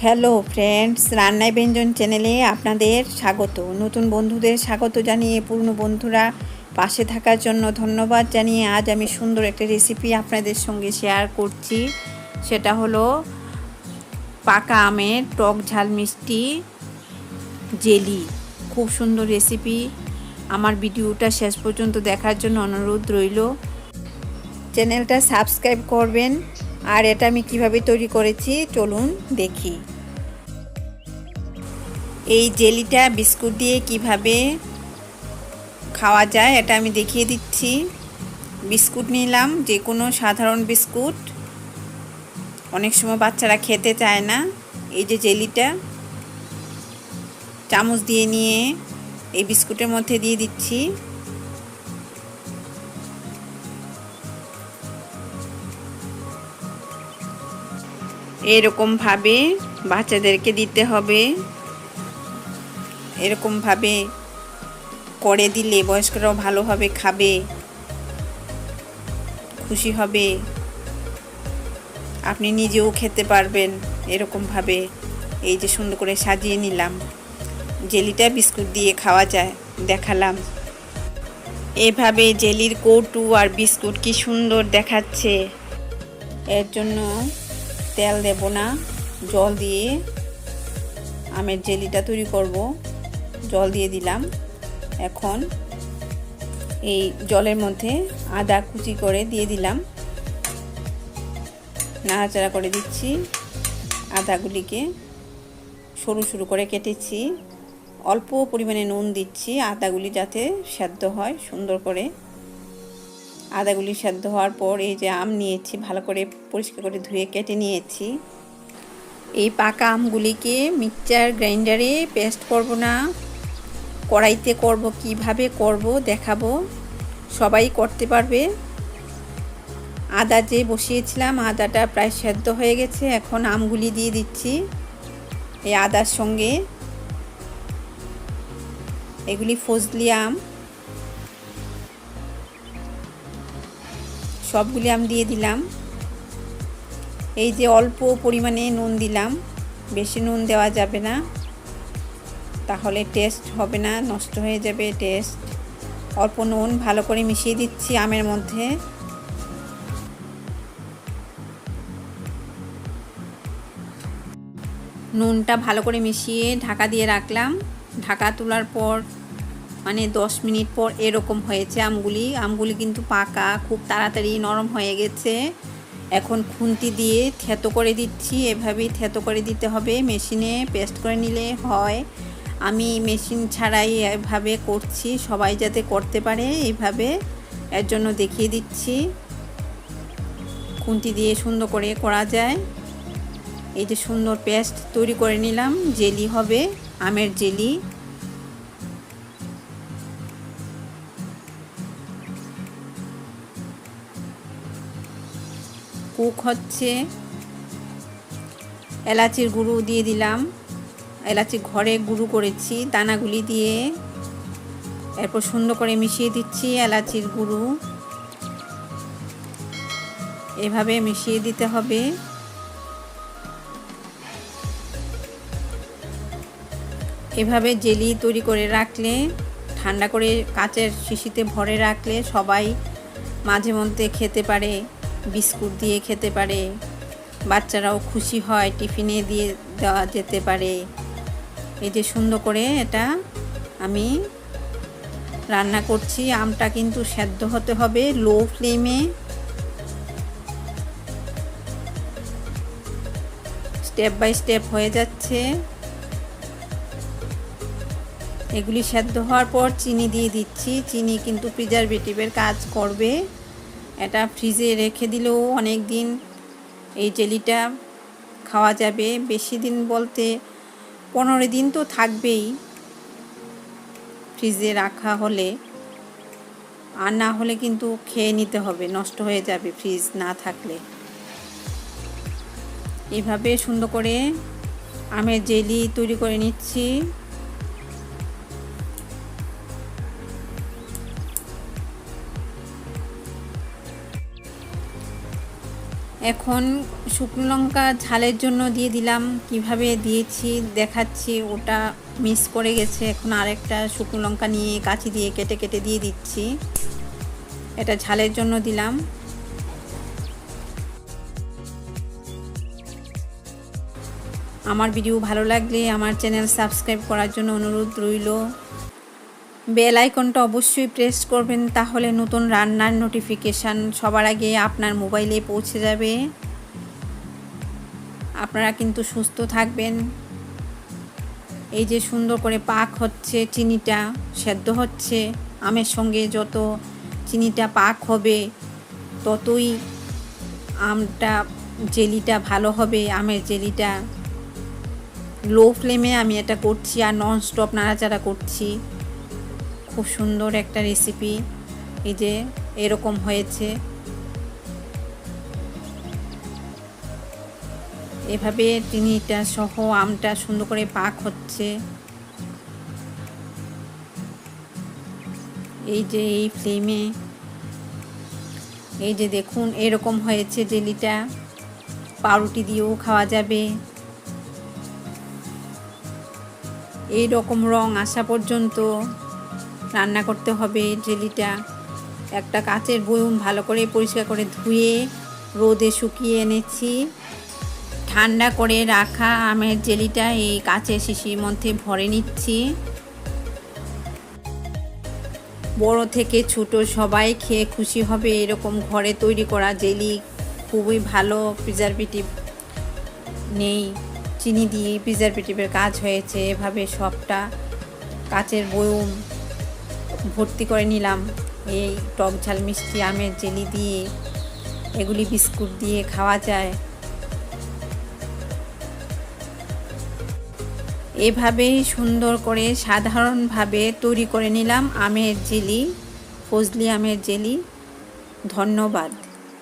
Hello friends, রান্নায় ব্যঞ্জন চ্যানেলে আপনাদের স্বাগত। নতুন বন্ধুদের স্বাগত জানিয়ে পুরনো বন্ধুরা পাশে থাকার জন্য ধন্যবাদ জানিয়ে আজ আমি সুন্দর একটা রেসিপি আপনাদের সঙ্গে শেয়ার করছি। সেটা হলো পাকা আমের টক ঝাল মিষ্টি জেলি। খুব সুন্দর রেসিপি। আমার ভিডিওটা শেষ পর্যন্ত দেখার জন্য অনুরোধ রইল। চ্যানেলটা সাবস্ক্রাইব করবেন। আর এটা আমি কিভাবে তৈরি করেছি চলুন দেখি। এই জেলিটা বিস্কুট দিয়ে কিভাবে খাওয়া যায় এটা আমি দেখিয়ে দিচ্ছি। বিস্কুট নিলাম, যে কোনো সাধারণ বিস্কুট। অনেক সময় বাচ্চারা খেতে চায় না। এই যে জেলিটা চামচ দিয়ে নিয়ে এই বিস্কুটের মধ্যে দিয়ে দিচ্ছি। এরকমভাবে বাচ্চাদেরকে দিতে হবে। এরকমভাবে করে দিলে বয়স্করাও ভালোভাবে খাবে, খুশি হবে, আপনি নিজেও খেতে পারবেন। এরকমভাবে এই যে সুন্দর করে সাজিয়ে নিলাম। জেলিটা বিস্কুট দিয়ে খাওয়া যায় দেখালাম। এভাবে জেলির কৌটু আর বিস্কুট কি সুন্দর দেখাচ্ছে। এর জন্য তেল দেব না, জল দিয়ে আমের জেলিটা তৈরি করব। জল দিয়ে দিলাম। এখন এই জলের মধ্যে আদা কুচি করে দিয়ে দিলাম, নাড়াচাড়া করে দিচ্ছি। আদাগুলিকে সরু সরু করে কেটেছি। অল্প পরিমাণে নুন দিচ্ছি আদাগুলি যাতে সেদ্ধ হয় সুন্দর করে। আদাগুলি সেদ্ধ হওয়ার পর এই যে আম নিয়েছি, ভালো করে পরিষ্কার করে ধুয়ে কেটে নিয়েছি। এই পাকা আমগুলিকে মিক্সচার গ্রাইন্ডারে পেস্ট করব না, কড়াইতে করব। কিভাবে করব দেখাবো, সবাই করতে পারবে। আদা যে বসিয়েছিলাম, আদাটা প্রায় সেদ্ধ হয়ে গেছে। এখন আমগুলি দিয়ে দিচ্ছি এই আদার সঙ্গে। এগুলি ফজলি আম, সবগুলি আম দিয়ে দিলাম। এই যে অল্প পরিমাণে নুন দিলাম, বেশি নুন দেওয়া যাবে না, তাহলে টেস্ট হবে না, নষ্ট হয়ে যাবে টেস্ট। অল্প নুন ভালো করে মিশিয়ে দিচ্ছি আমের মধ্যে। নুনটা ভালো করে মিশিয়ে ঢাকা দিয়ে রাখলাম। ঢাকা তোলার পর 10 মিনিট পর এরকম হয়েছে আমগুলি কিন্তু পাকা, খুব তাড়াতাড়ি নরম হয়ে গেছে। এখন খুন্তি দিয়ে থেতো করে দিচ্ছি। এভাবেই থেতো করে দিতে হবে, মেশিনে পেস্ট করে নিলে হয়। আমি মেশিন ছাড়াই এভাবে করছি, সবাই যাতে করতে পারে এইভাবে, এর জন্য দেখিয়ে দিচ্ছি। খুন্তি দিয়ে সুন্দর করে করা যায়। এই যে সুন্দর পেস্ট তৈরি করে নিলাম, জেলি হবে, আমের জেলি। কুক হচ্ছে। এলাচির গুঁড়ো দিয়ে দিলাম, এলাচি ঘরে গুঁড়ো করেছি দানাগুলি দিয়ে। এরপর সুন্দর করে মিশিয়ে দিচ্ছি এলাচির গুঁড়ো। এভাবে মিশিয়ে দিতে হবে। এভাবে জেলি তৈরি করে রাখলে, ঠান্ডা করে কাচের শিশিতে ভরে রাখলে সবাই মাঝে মধ্যে খেতে পারে, বিস্কুট দিয়ে খেতে পারে, বাচ্চারাও খুশি হয়, টিফিনে দিয়ে দেওয়া যেতে পারে। এই যে সুন্দর করে এটা আমি রান্না করছি। আমটা কিন্তু সেদ্ধ হতে হবে লো ফ্লেমে। স্টেপ বাই স্টেপ হয়ে যাচ্ছে। এগুলি সেদ্ধ হওয়ার পর চিনি দিয়ে দিচ্ছি। চিনি কিন্তু প্রিজারভেটিভের কাজ করবে। এটা ফ্রিজে রেখে দিলেও অনেক দিন এই জেলিটা খাওয়া যাবে। বেশি দিন বলতে 15 দিন তো থাকবেই ফ্রিজে রাখা হলে, আর না হলে কিন্তু খেয়ে নিতে হবে, নষ্ট হয়ে যাবে ফ্রিজ না থাকলে। এভাবে সুন্দর করে আমের জেলি তৈরি করে নিচ্ছি। এখন শুকনো লঙ্কা ঝালের জন্য দিয়ে দিলাম। কিভাবে দিয়েছি দেখাচ্ছি, ওটা মিস করে গেছে। এখন আরেকটা শুকনো লঙ্কা নিয়ে কাঁচি দিয়ে কেটে কেটে দিয়ে দিচ্ছি। এটা ঝালের জন্য দিলাম। আমার ভিডিও ভালো লাগলে আমার চ্যানেল সাবস্ক্রাইব করার জন্য অনুরোধ রইল। বেল আইকনটা অবশ্যই প্রেস করবেন, তাহলে নতুন রান্নার নোটিফিকেশান সবার আগে আপনার মোবাইলে পৌঁছে যাবে। আপনারা কিন্তু সুস্থ থাকবেন। এই যে সুন্দর করে পাক হচ্ছে, চিনিটা সেদ্ধ হচ্ছে। আমের সঙ্গে যত চিনিটা পাক হবে ততই আমটা জেলিটা ভালো হবে। আমের জেলিটা লো ফ্লেমে আমি এটা করছি আর নন স্টপ নাড়াচাড়া করছি। খুব সুন্দর একটা রেসিপি। এই যে এরকম হয়েছে। এভাবে চিনিটা সহ আমটা সুন্দর করে পাক হচ্ছে। এই যে এই ফ্লেমে, এই যে দেখুন এরকম হয়েছে জেলিটা। পাউরুটি দিয়েও খাওয়া যাবে। এই রকম রং আসা পর্যন্ত রান্না করতে হবে জেলিটা। একটা কাচের বয়ম ভালো করে পরিষ্কার করে ধুয়ে রোদে শুকিয়ে এনেছি। ঠান্ডা করে রাখা আমের জেলিটা এই কাচের শিশির মধ্যে ভরে নিচ্ছি। বড় থেকে ছোট সবাই খেয়ে খুশি হবে। এরকম ঘরে তৈরি করা জেলি খুবই ভালো। প্রিজারভেটিভ নেই, চিনি দিয়ে প্রিজারভেটিভের কাজ হয়েছে। এভাবে সবটা কাচের বয়ম ভর্তি করে নিলাম এই টক ঝাল মিষ্টি আমের জেলি দিয়ে। এগুলি বিস্কুট দিয়ে খাওয়া যায়। এভাবেই সুন্দর করে সাধারণভাবে তৈরি করে নিলাম আমের জেলি, ফজলি আমের জেলি। ধন্যবাদ।